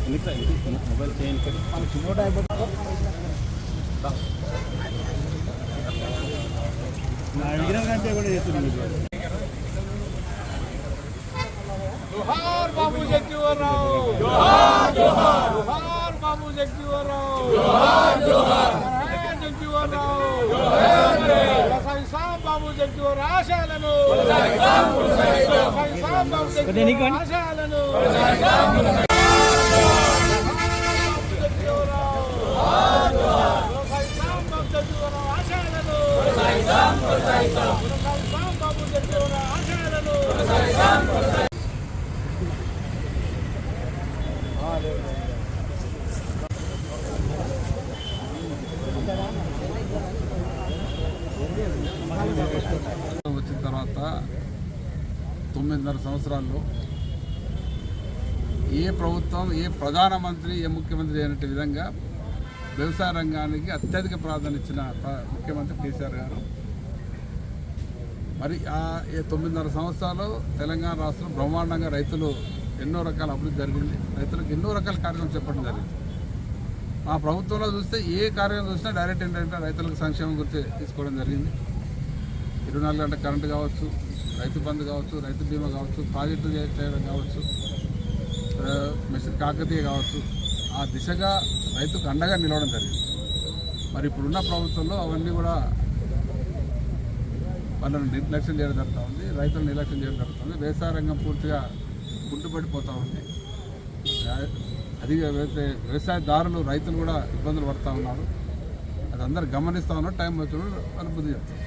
Mobile చేయండి అడిగిన కంటే కూడా చేస్తుంది जोहार बाबू जगजीवनराव जोहार जोहार जोहार बाबू जगजीवनराव जोहार जोहार जगजीवनराव जोहार लसाई साहब बाबू जगजीवनराव आशाలను लसाई साहब बाबू जगजीवनराव आशाలను लसाई साहब వచ్చిన తర్వాత 9.5 సంవత్సరాల్లో ఏ ప్రభుత్వం ఏ ప్రధానమంత్రి ఏ ముఖ్యమంత్రి అయినట్టు విధంగా వ్యవసాయ రంగానికి అత్యధిక ప్రాధాన్యత ఇచ్చిన ముఖ్యమంత్రి కేసీఆర్ గారు. మరి ఆ 9.5 సంవత్సరాలు తెలంగాణ రాష్ట్రం బ్రహ్మాండంగా రైతులు ఎన్నో రకాల అభివృద్ధి జరిగింది. రైతులకు ఎన్నో రకాల కార్యక్రమం చెప్పడం జరిగింది. మా ప్రభుత్వంలో చూస్తే ఏ కార్యక్రమం చూసినా డైరెక్ట్ ఏంటంటే రైతులకు సంక్షేమం గురించి తీసుకోవడం జరిగింది. 24 గంటల కరెంటు కావచ్చు, రైతు బంధు కావచ్చు, రైతు బీమా కావచ్చు, ప్రాజెక్టులు చేయడం కావచ్చు, మిషన్ కాకతీయ కావచ్చు, ఆ దిశగా రైతుకు అండగా నిలవడం జరిగింది. మరి ఇప్పుడున్న ప్రభుత్వంలో అవన్నీ కూడా వాళ్ళని నిర్లక్ష్యం చేయడం జరుగుతూ ఉంది, రైతులను నిర్లక్ష్యం చేయడం జరుగుతుంది. వ్యవసాయ రంగం పూర్తిగా గుంటుపడిపోతూ ఉంది. అది వ్యవసాయదారులు రైతులు కూడా ఇబ్బందులు పడుతూ ఉన్నారు. అది అందరూ గమనిస్తూ ఉన్నారు. టైం వచ్చినప్పుడు వాళ్ళు బుద్ధి చెప్తారు.